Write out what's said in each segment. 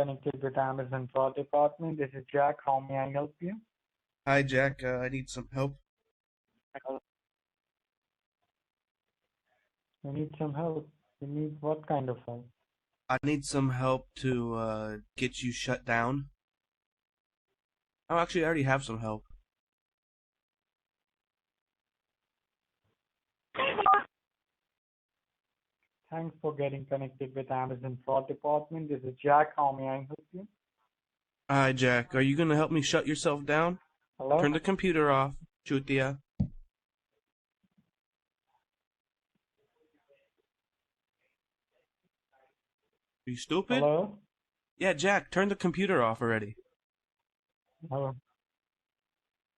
connected with Amazon fraud department. This is Jack. How may I help you? Hi, Jack. I need some help. You need some help. You need what kind of help? I need some help to get you shut down. Oh, actually, I already have some help. Thanks for getting connected with Amazon fraud department. This is Jack. How may I help you? Hi, Jack. Are you gonna help me shut yourself down? Hello? Turn the computer off, Chutia. Are you stupid? Hello? Yeah, Jack. Turn the computer off already. Hello?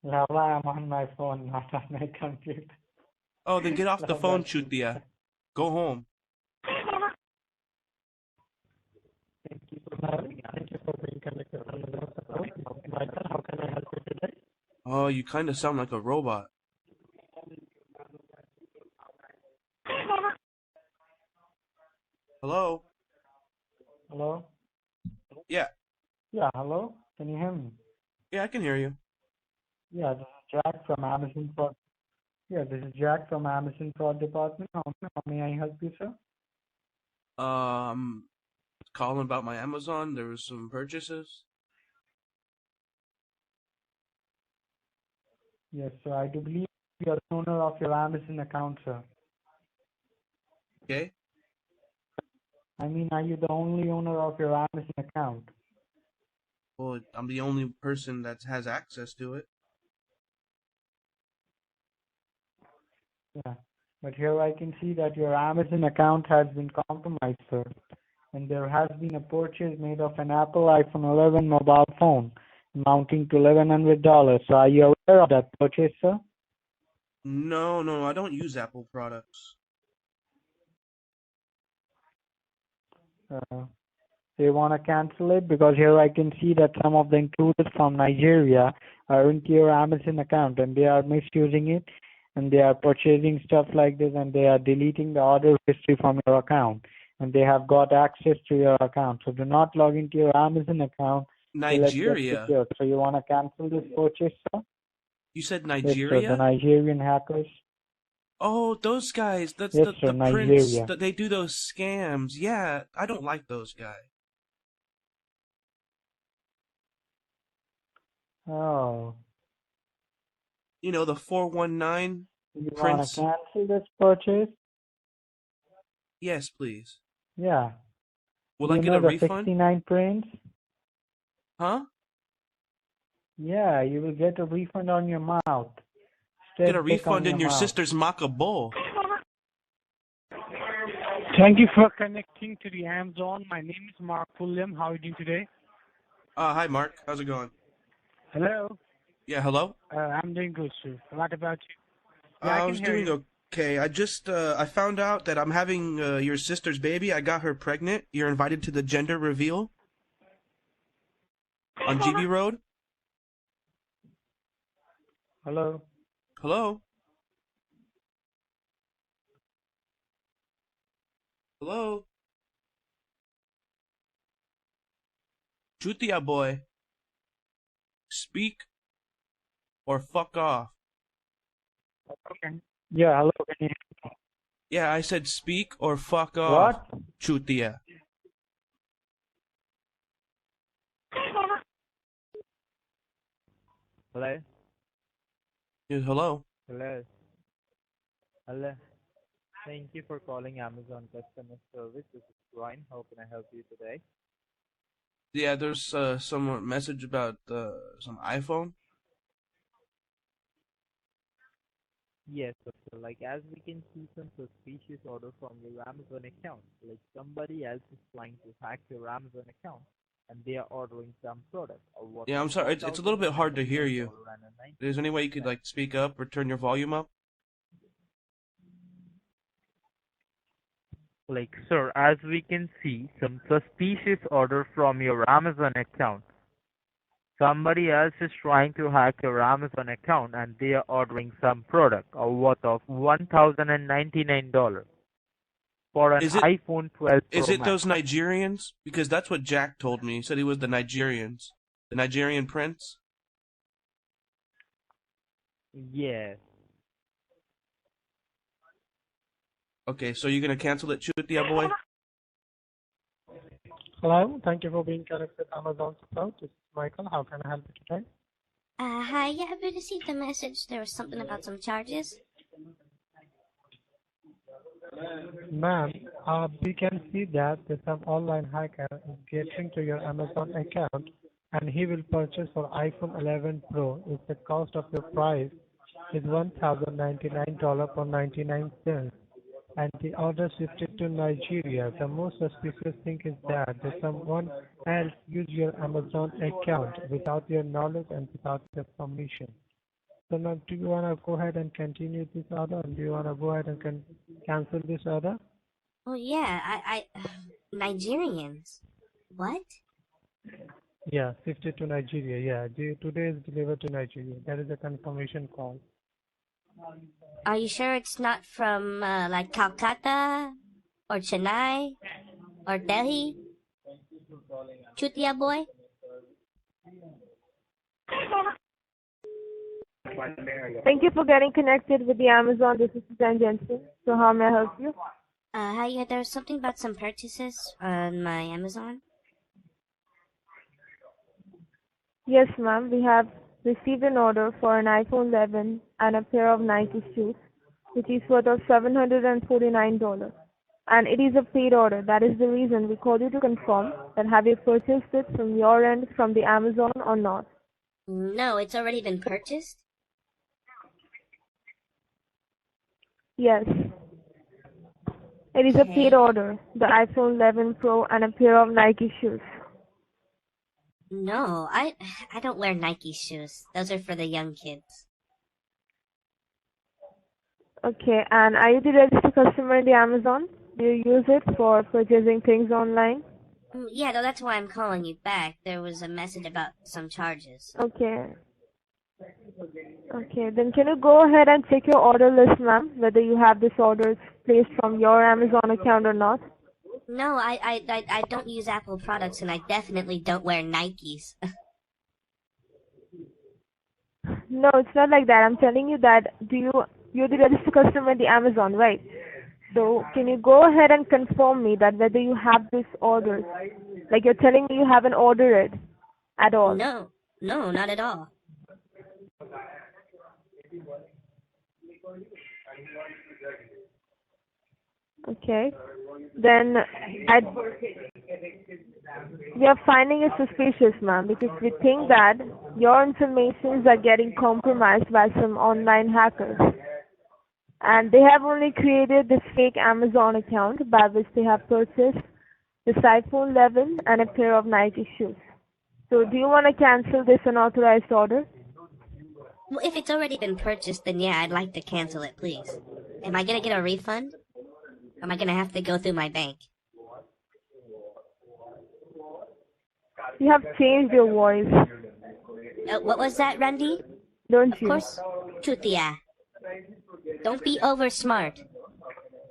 Lala, I'm on my phone, not on my computer. Oh, then get off the phone, Lala, Chutia. Go home. thank you for being connected with Amazon support. Michael, how can I help you today? Oh, you kind of sound like a robot. Hello? Hello? Yeah. Yeah, hello? Can you hear me? Yeah, I can hear you. Yeah, this is Jack from Amazon fraud. Yeah, this is Jack from Amazon fraud department. How may I help you, sir? Um, calling about my Amazon. There was some purchases. Yes, sir. I do believe you are the owner of your Amazon account, sir. Okay. I mean, are you the only owner of your Amazon account? Well, I'm the only person that has access to it. Yeah. But here I can see that your Amazon account has been compromised, sir. And there has been a purchase made of an Apple iPhone 11 mobile phone amounting to $1,100. So are you aware of that purchase, sir? No, I don't use Apple products. Uh, They want to cancel it because here I can see that some of the intruders from Nigeria are into your Amazon account and they are misusing it and they are purchasing stuff like this and they are deleting the order history from your account and they have got access to your account. So do not log into your Amazon account till it gets Nigeria? secured. So you want to cancel this purchase, sir? You said Yes, sir. The Nigeria? Nigerian hackers. Oh, those guys. That's Yes, sir. the prince Nigeria. that they do those scams. Yeah, I don't like those guys. Oh, You know, the 419 you want to prince? cancel this purchase? Yes, please. Yeah. Will Do I you get know a the refund? 69 prints? Huh? Yeah, you will get a refund on your mouth. Get a Straight back on refund your in your mouth. sister's maca bowl. Thank you for connecting to the Amazon. My name is Mark Fulham. How are you doing today? Hi, Mark. How's it going? Hello. Yeah, hello? I'm doing good, sir. What about you? Yeah, I I can was hear doing you. okay. I found out that I'm having your sister's baby. I got her pregnant. You're invited to the gender reveal on GB Road. Hello. Hello? Hello? Chutia boy, speak or fuck off. Okay. Yeah, hello. Can you hear me? Yeah, I said speak or fuck off, What? Chutia. Hello? Yeah, hello? Hello? Hello? Thank you for calling Amazon customer service. This is Ryan. How can I help you today? Yeah, there's some message about some iPhone. Yes, so like as we can see some suspicious order from your Amazon account. Like somebody else is trying to hack your Amazon account and they are ordering some product or worth Yeah, of I'm sorry. It's a little bit hard to hear you. Is there any way you could $199.99. like speak up or turn your volume up? Like sir, as we can see some suspicious order from your Amazon account. Somebody else is trying to hack your Amazon account and they are ordering some product or worth of $1,099. for an Is it iPhone 12 is Pro it Max. those Nigerians? Because that's what Jack told me. He said he was the Nigerians. The Nigerian prince? Yes. Okay, so you're gonna cancel it, Chutia boy? Hello, thank you for being connected with Amazon support. This is Michael. How can I help you today? Hi, yeah, have you received a message? There was something about some charges. Ma'am, we can see that there's some online hacker is getting to your Amazon account and he will purchase for iPhone 11 Pro. If the cost of your price is $1,099.99 and the order shifted to Nigeria, the most suspicious thing is that there's someone else use your Amazon account without your knowledge and without your permission. So now, do you want to go ahead and continue this order, and do you want to go ahead and cancel this order? Oh yeah, Nigerians. What? Yeah, shifted to Nigeria. Yeah, today is delivered to Nigeria. That is a confirmation call. Are you sure it's not from like Calcutta or Chennai or Delhi? Chutia boy? Thank you for getting connected with the Amazon. This is Suzanne Jensen. So how may I help you? Hi, yeah, there was something about some purchases on my Amazon. Yes, ma'am. We have received an order for an iPhone 11 and a pair of Nike shoes, which is worth of $749. And it is a paid order. That is the reason we called you to confirm that have you purchased it from your end from the Amazon or not? No, it's already been purchased. Yes. It is a paid order. The iPhone 11 Pro and a pair of Nike shoes. No, I don't wear Nike shoes. Those are for the young kids. Okay, and are you the registered customer in the Amazon? Do you use it for purchasing things online? Yeah, no, that's why I'm calling you back. There was a message about some charges. Okay. Okay, then can you go ahead and check your order list, ma'am, whether you have this order placed from your Amazon account or not? No, I don't use Apple products, and I definitely don't wear Nikes. No, it's not like that. I'm telling you that you're the registered customer in the Amazon, right? So can you go ahead and confirm me that whether you have this order? Like you're telling me you haven't ordered it at all. No, not at all. Okay. Then we are finding it suspicious, ma'am, because we think that your informations are getting compromised by some online hackers. And they have only created this fake Amazon account by which they have purchased this iPhone 11 and a pair of Nike shoes. So do you want to cancel this unauthorized order? Well, if it's already been purchased, then yeah, I'd like to cancel it, please. Am I gonna get a refund? Or am I gonna have to go through my bank? You have changed your voice, What was that, Randy? don't Of you? course, Chutia. Don't be over smart.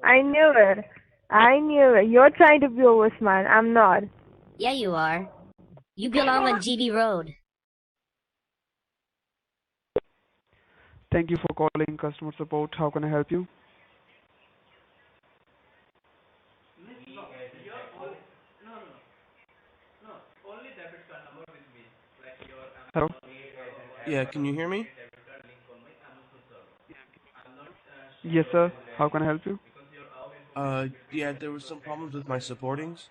I knew it. I knew it. You're trying to be over smart. I'm not. Yeah, you are. You belong on GB Road. Thank you for calling customer support. How can I help you? Hello? Yeah, can you hear me? Yes, sir. How can I help you? Yeah, there were some problems with my supportings.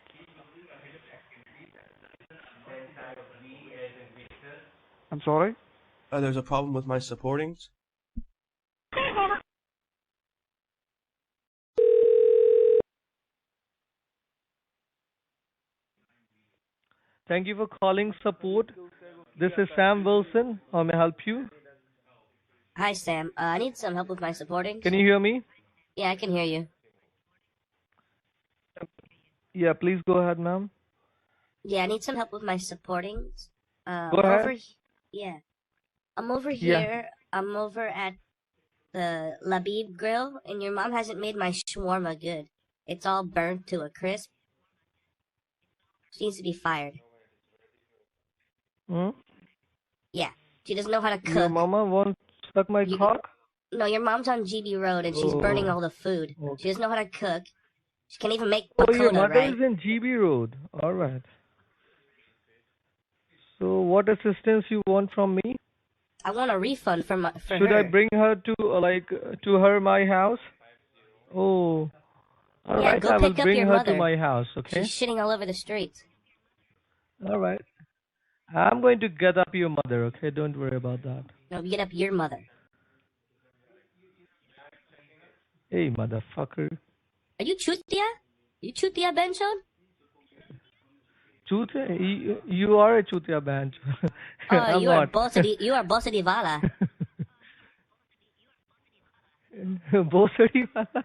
I'm sorry? There's a problem with my supportings. Thank you for calling support. This is Sam Wilson. How may I help you? Hi, Sam. I need some help with my supportings. Can you hear me? Yeah, I can hear you. Yeah, please go ahead, ma'am. Yeah, I need some help with my supportings. Go ahead. Yeah. I'm over Yeah. here. I'm over at the Labib Grill, and your mom hasn't made my shawarma good. It's all burnt to a crisp. She needs to be fired. Hmm? Yeah, she doesn't know how to cook. Your mama won't suck my cock? No, your mom's on GB Road and she's burning all the food. She doesn't know how to cook. She can't even make Oh, your pakoda, mother right? is in GB Road. All right. So, what assistance you want from me? I want a refund for Should her. I bring her to my house? Oh, all Yeah, right. go I will pick up bring your her mother. to my house. Okay. She's shitting all over the streets. All right. I'm going to get up your mother. Okay. Don't worry about that. No, get up your mother. Hey, motherfucker. Are you Chutia? You Chutia Benchon? Chutia? You are a chutia bench. Oh, I'm you are not. Bossadi Vala. Bosadi wala?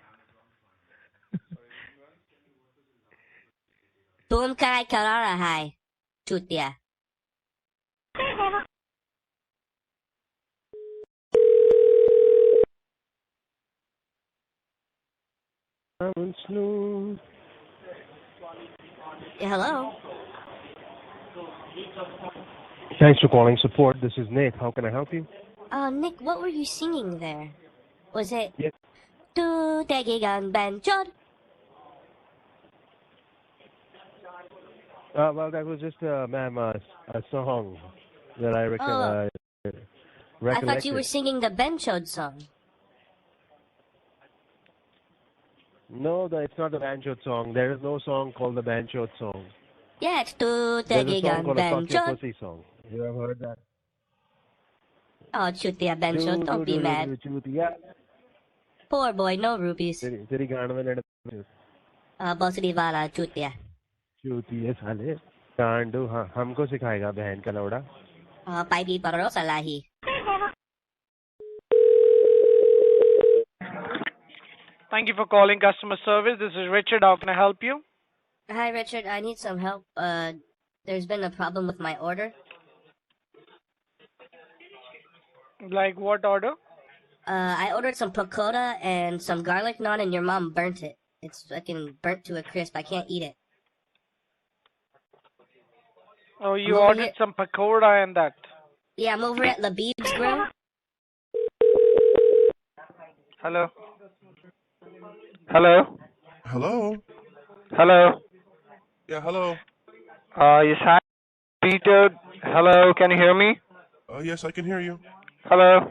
Tum kai karara hai, Chutia. Yeah, hello? Thanks for calling support. This is Nick. How can I help you? Nick, what were you singing there? Was it Yes. Tu Tegigang Benchon? Well, that was just, ma'am, a song that I I recollected. thought you were singing the Benchod song. No, it's not the Banchot song. There is no song called the Banchot song. Yeah, it's Tu There's a song Tegigang called a Fuck Your Benchon. Pussy song. You ever heard that? Oh, Chutia Benchon, don't be mad. Poor boy, no rupees. तेरी गांड में लड़ Bossadi Vala, Chutia. चूती है साले गांडू हाँ हमको सिखाएगा बहन का लौड़ा Paipi Parosa Lahi. Thank you for calling customer service. This is Richard. How can I help you? Hi, Richard. I need some help. There's been a problem with my order. Like what order? I ordered some pakoda and some garlic naan, and your mom burnt it. It's fucking burnt to a crisp. I can't eat it. Oh, you I'm over ordered here- some pakoda and that. Yeah, I'm over at Labib's Grill. Hello? Hello? Hello? Hello? Yeah, hello. Yes, hi. Peter. Hello, can you hear me? Yes, I can hear you. Hello?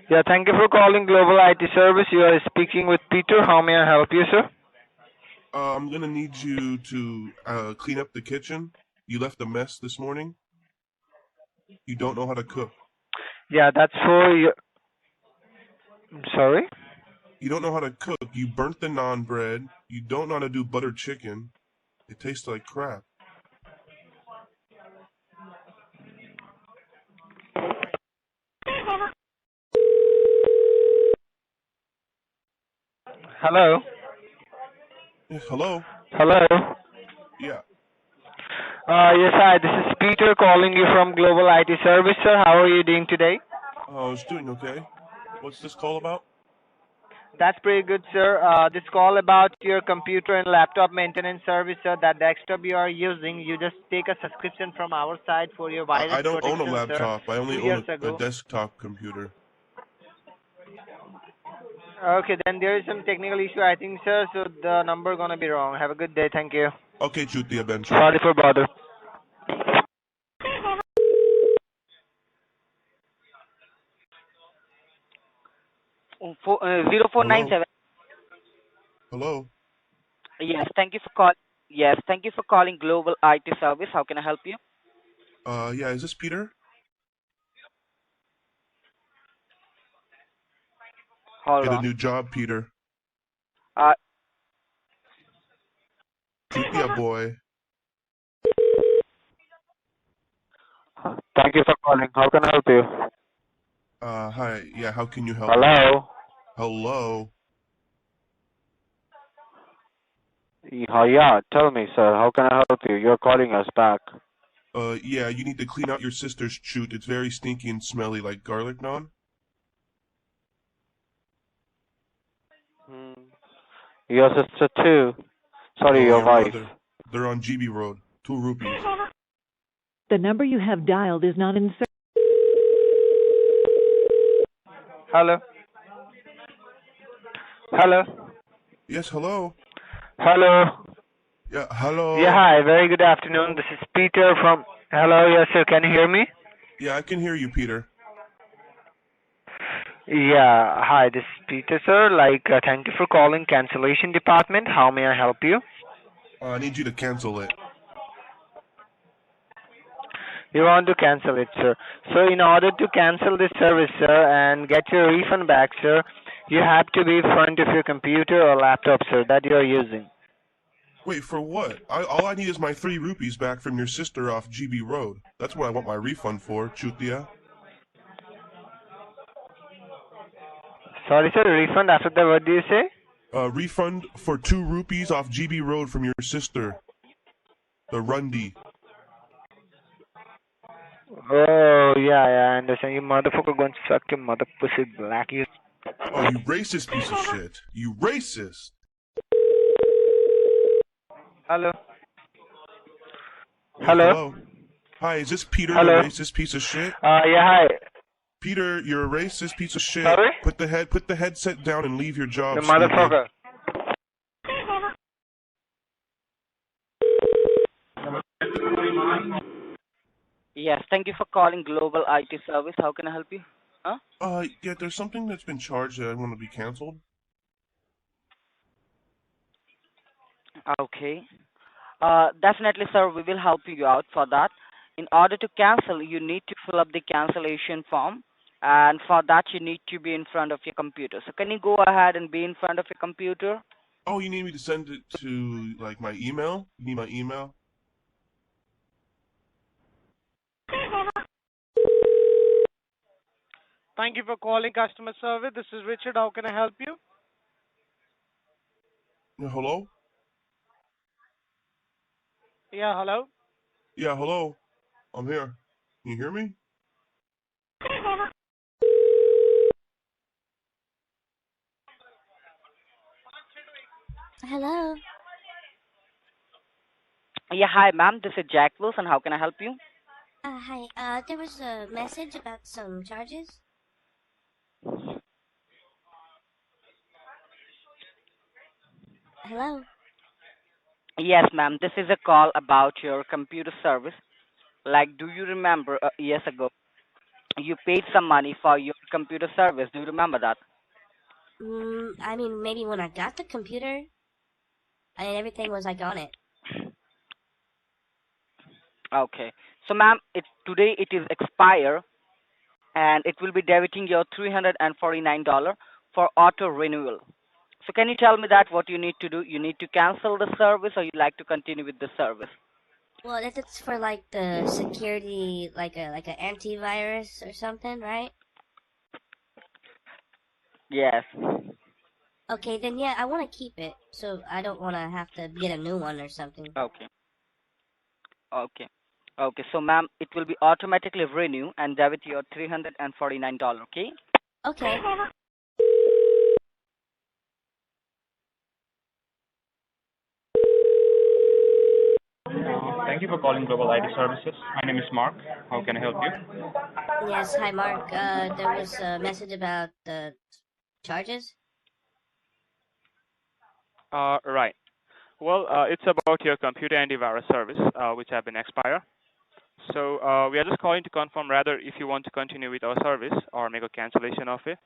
Yeah, thank you for calling Global IT Service. You are speaking with Peter. How may I help you, sir? I'm gonna need you to clean up the kitchen. You left a mess this morning. You don't know how to cook. Yeah, that's for you. Sorry? You don't know how to cook. You burnt the naan bread. You don't know how to do butter chicken. It tastes like crap. Hello? Yeah, hello? Hello? Yeah. Yes, hi. This is Peter calling you from Global IT Service, sir. How are you doing today? I was doing okay. What's this call about? That's pretty good, sir. This call about your computer and laptop maintenance service, sir. That desktop you are using, you just take a subscription from our side for your virus I don't own a protection, laptop. sir. I only 2 own years a ago. desktop computer. Okay, then there is some technical issue, I think, sir. So the number gonna be wrong. Have a good day. Thank you. Okay, Chutia Bencho. Sorry for bother. Oh, 0497. Hello? Yes, thank you for call. Yes, thank you for calling Global IT Service. How can I help you? Yeah, is this Peter? Hold Get a on. new job, Peter. Uh, Chutia boy. Thank you for calling. How can I help you? Hi. Yeah, how can you help me? Hello? Hello? Yeah, tell me, sir. How can I help you? You're calling us back. Yeah, you need to clean out your sister's chute. It's very stinky and smelly like garlic naan. Your sister too. Sorry, No, your your wife. mother. They're on GB Road. 2 rupees. The number you have dialed is not in service. Hello. Hello. Yes, hello. Hello. Yeah, Yeah, hello. hi. Very good afternoon. This is Peter from. Hello, yes, sir. Can you hear me? Yeah, I can hear you, Peter. Yeah, hi. This is Peter, sir. Thank you for calling cancellation department. How may I help you? I need you to cancel it. You want to cancel it, sir. So in order to cancel this service, sir, and get your refund back, sir, you have to be in front of your computer or laptop, sir, that you are using. Wait, for what? All I need is my 3 rupees back from your sister off GB Road. That's what I want my refund for, Chutia. Sorry, sir, refund after that, what do you say? Refund for 2 rupees off GB Road from your sister. The Rundy. Oh, yeah, I understand. You motherfucker going to suck your mother pussy black. You. Oh, you racist piece of shit. You racist. Hello. Yeah, Hello. hello. Hi, is this Peter, the Hello. racist piece of shit? Yeah, hi. Peter, you're a racist piece of shit. Sorry? Put the headset down and leave your job, The stupid. motherfucker. Yes, thank you for calling Global IT Service. How can I help you? Huh? Yeah, there's something that's been charged that I want to be canceled. Okay. Definitely, sir, we will help you out for that. In order to cancel, you need to fill up the cancellation form, and for that, you need to be in front of your computer. So, can you go ahead and be in front of your computer? Oh, you need me to send it to, like, my email? You need my email? Thank you for calling customer service. This is Richard. How can I help you? Yeah, hello? Yeah, hello. Yeah, hello. I'm here. Can you hear me? Hello. Yeah, hi, ma'am. This is Jack Wilson. How can I help you? Hi. There was a message about some charges. Hello. Yes, ma'am. This is a call about your computer service. Like, do you remember years ago you paid some money for your computer service? Do you remember that? I mean, maybe when I got the computer, everything was like on it. Okay. So, ma'am, today it is expire, and it will be debiting your $349 for auto renewal. So, can you tell me that what you need to do? You need to cancel the service, or you'd like to continue with the service? Well, if it's for like the security, like an antivirus or something, right? Yes. Okay, then yeah, I want to keep it, so I don't want to have to get a new one or something. Okay. Okay. Okay. So, ma'am, it will be automatically renew and debit your $349. Okay. Okay. Thank you for calling Global IT Services. My name is Mark. How can I help you? Yes, hi Mark. There was a message about the charges. Right. Well, it's about your computer antivirus service, which have been expired. So we are just calling to confirm rather if you want to continue with our service or make a cancellation of it.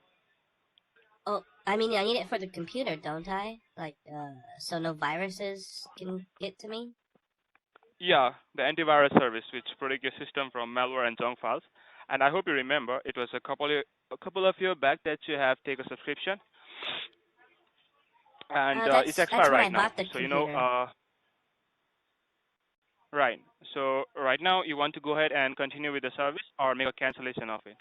Oh, I mean, I need it for the computer, don't I? Like, so no viruses can get to me? Yeah, the antivirus service, which protects your system from malware and junk files. And I hope you remember, it was a couple of years back that you have taken a subscription, and it's That's expired when I right now. bought the So computer. right. So right now you want to go ahead and continue with the service or make a cancellation of it.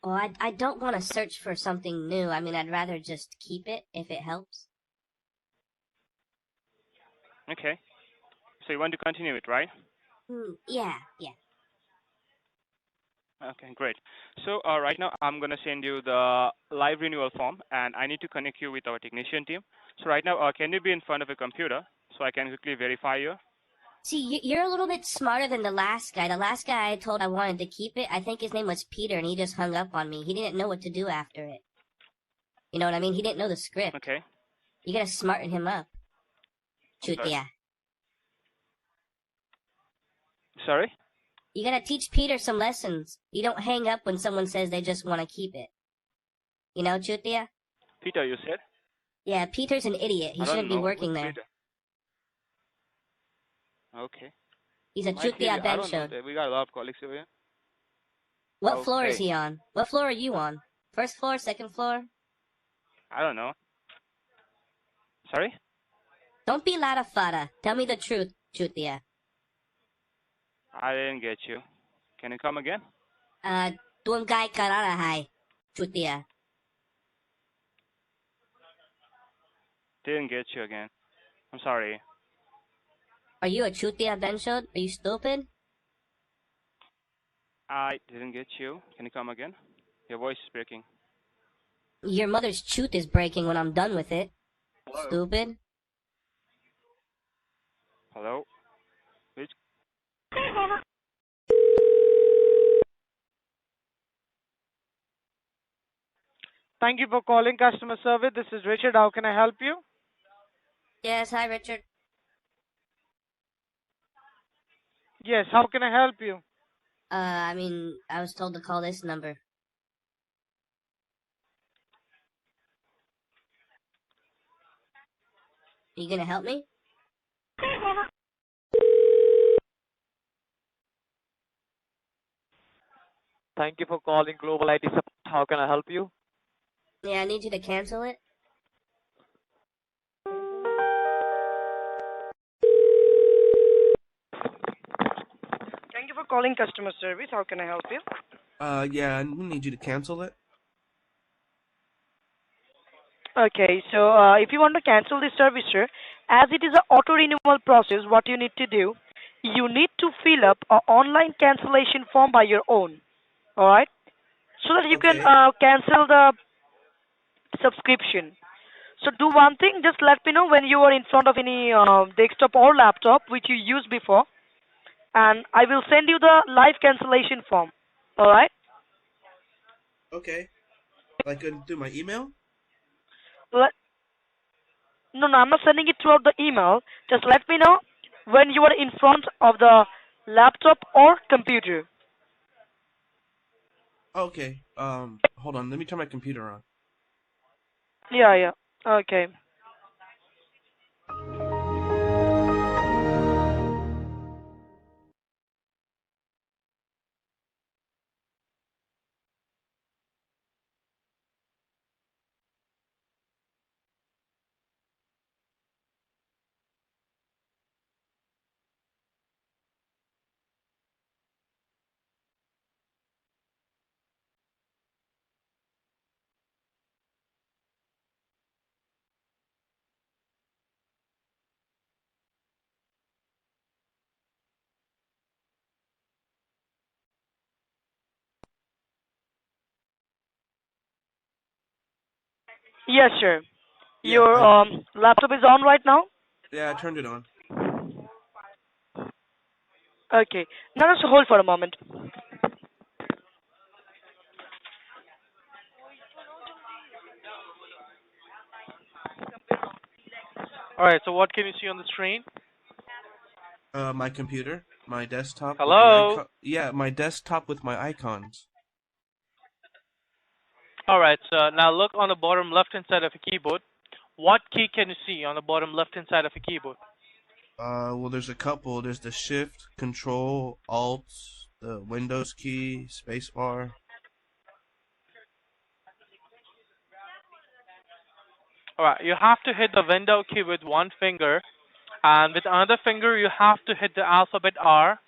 Oh, I don't want to search for something new. I mean, I'd rather just keep it if it helps. Okay. So you want to continue it, right? Yeah, yeah. Okay, great. So right now I'm gonna send you the live renewal form, and I need to connect you with our technician team. So right now, can you be in front of a computer so I can quickly verify you? See, you're a little bit smarter than the last guy. The last guy I told I wanted to keep it, I think his name was Peter, and he just hung up on me. He didn't know what to do after it. You know what I mean? He didn't know the script. Okay. You gotta smarten him up. Sorry. Chutia. Sorry? You gotta teach Peter some lessons. You don't hang up when someone says they just want to keep it. You know, Chutia? Peter, you said? Yeah, Peter's an idiot. He I don't shouldn't be know. working Who's there. Peter? Okay. He's a Might be. Chutia I don't know. Benchod. We got a lot of colleagues over here. What floor is Okay. he on? What floor are you on? First floor, second floor? I don't know. Sorry? Don't be lada fada. Tell me the truth, Chutia. I didn't get you. Can you come again? Tuangay kararahai, Chutia. Didn't get you again. I'm sorry. Are you a Chutia Benchod? Are you stupid? I didn't get you. Can you come again? Your voice is breaking. Your mother's tooth is breaking when I'm done with it. Hello? Stupid. Hello? Which? Thank you for calling customer service. This is Richard. How can I help you? Yes, hi Richard. Yes, how can I help you? I was told to call this number. Are you gonna help me? Thank you for calling Global IT Support. How can I help you? Yeah, I need you to cancel it. Thank you for calling customer service. How can I help you? Yeah, we need you to cancel it. Okay, so if you want to cancel the service, sir, as it is an auto renewal process, what you need to do, you need to fill up an online cancellation form by your own. All right, so that you can Okay. cancel the subscription. So do one thing, just let me know when you are in front of any desktop or laptop which you used before, and I will send you the live cancellation form. All right? Okay. Like through my email? Let, no, I'm not sending it throughout the email. Just let me know when you are in front of the laptop or computer. Okay. Hold on. Let me turn my computer on. Yeah, yeah. Okay. Yes, sir. Yeah, Your laptop is on right now? I turned it on. Okay. Now just hold for a moment. All right. So what can you see on the screen? My computer, my desktop with the Hello. icon. Yeah, my desktop with my icons. All right. So now look on the bottom left-hand side of the keyboard. What key can you see on the bottom left-hand side of the keyboard? Well, there's a couple. There's the Shift, Control, Alt, the Windows key, spacebar. All right. You have to hit the window key with one finger, and with another finger you have to hit the alphabet R.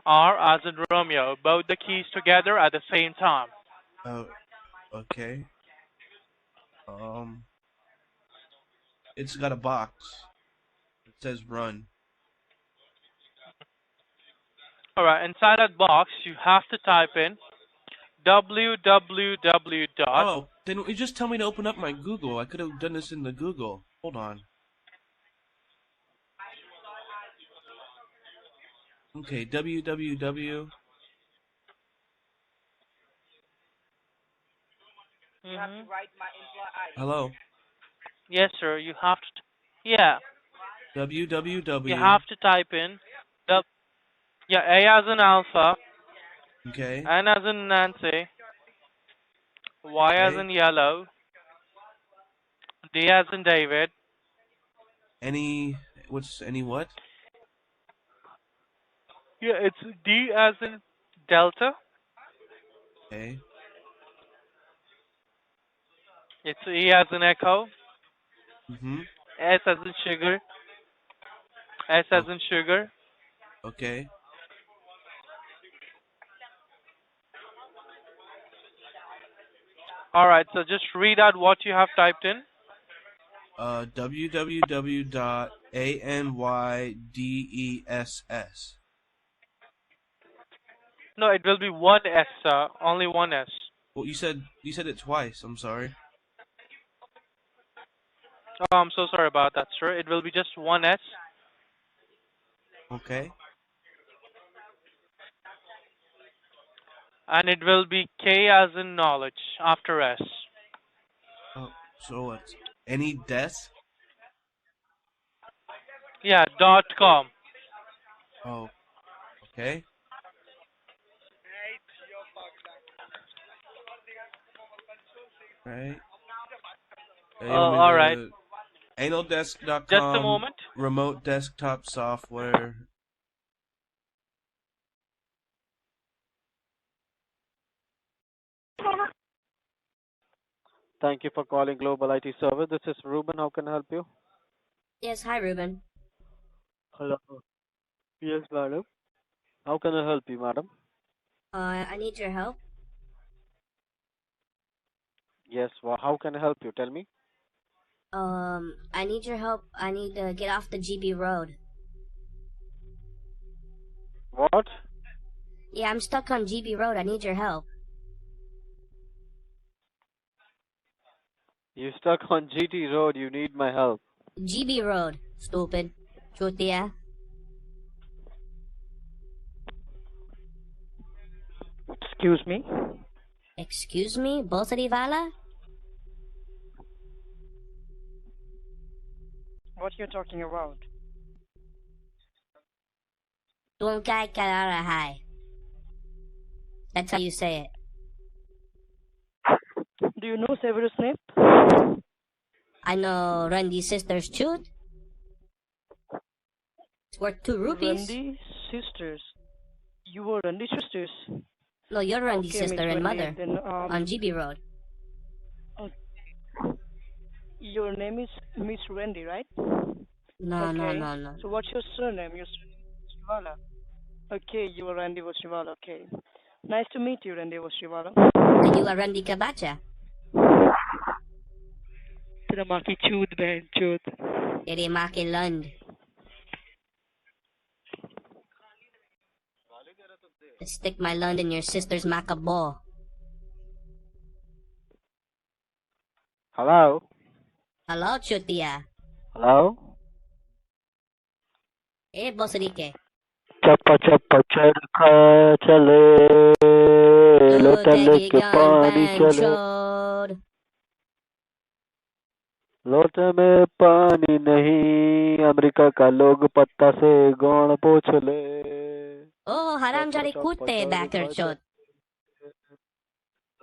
R as in Romeo. Both the keys together at the same time. Oh, okay. It's got a box. It says Run. All right. Inside that box, you have to type in www dot. Oh, then you just tell me to open up my Google. I could have done this in the Google. Hold on. Okay, www. Hello. Yes, sir. You have to. Yeah. www. You have to type in the. Yeah, A as in alpha, Okay. N as in Nancy, Y as Okay. in yellow, D as in David. Any what? Yeah, it's D as in Delta. Okay. It's E as in Echo, Mhm. S as in sugar, S as Oh, in sugar. okay. All right, so just read out what you have typed in. www.anydess. No, it will be one S, sir. Only one S. Well, you said it twice. I'm sorry. Oh, I'm so sorry about that, sir. It will be just one S, Okay. and it will be K as in knowledge after S. Oh, so what? Any desk? Yeah, .com. Oh, okay. Right. You want me All right. to Just a analdesk.com, moment. remote desktop software. Thank you for calling Global IT Service. This is Ruben. How can I help you? Yes, hi, Ruben. Hello. Yes, madam. How can I help you, madam? I need your help. Yes, well, how can I help you? Tell me. I need your help. I need to get off the GB road. What? Yeah, I'm stuck on GB road. I need your help. You stuck on GT Road. You need my help. GB road, stupid. Chutia. Excuse me. Excuse me, Bosarivala? What you're talking about? Tunkai Kararahai. That's how you say it. Do you know Severus Snape? I know Randy's sister's chute. It's worth 2 rupees. Randy sisters. You were Randy sisters. No, you're Randy's Okay, sister Miss and Randy, mother. then, On GB Road. Your name is Miss Randy, right? No, Okay. no. So what's your surname? Your surname is Shivala. Okay, you are Randy Voshivala. Okay. Nice to meet you, Randy Voshivala. And you are Randy Kabacha. तेरा माँ की चूत बहन चूत. Tere Maki Lund. Stick my Lund in your sister's macabo. Hello? Hello, Chutia. Hello? Hey, Bosarike. चप्पा चप्पा चरखा चले लोटा लेके पानी चले लोटे में पानी नहीं अमेरिका का लोग पत्ता से गौण पोछ ले Oh, haramjari kutte backer chot.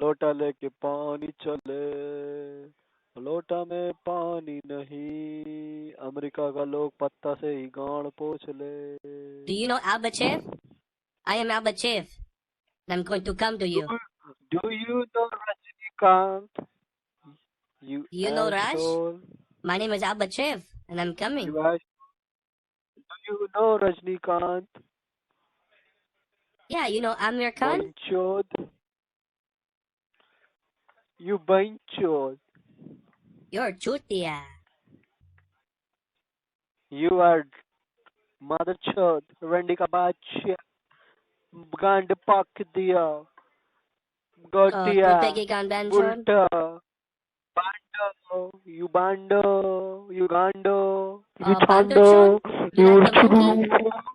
लोटा लेके पानी चले लोटा में पानी नहीं अमेरिका का लोग पत्ता से ही गांड पोछ ले. Do you know Albachev? I am Albachev. I'm going to come to you. Do you know Rajnikant? You know Raj? asshole. My name is Albachev, and I'm coming. Do you know Rajnikant? Yeah, you know Amir Khan? Banchod. You banchod. You're chutia. You are mother chod. Randy ka bachya. Gand pak diya. Gotia, Kupegigan Benchon. Bulta, Bando, Ubando, Ugando, Bando Chon? Yuchando, You like the monkey? Yurchuru.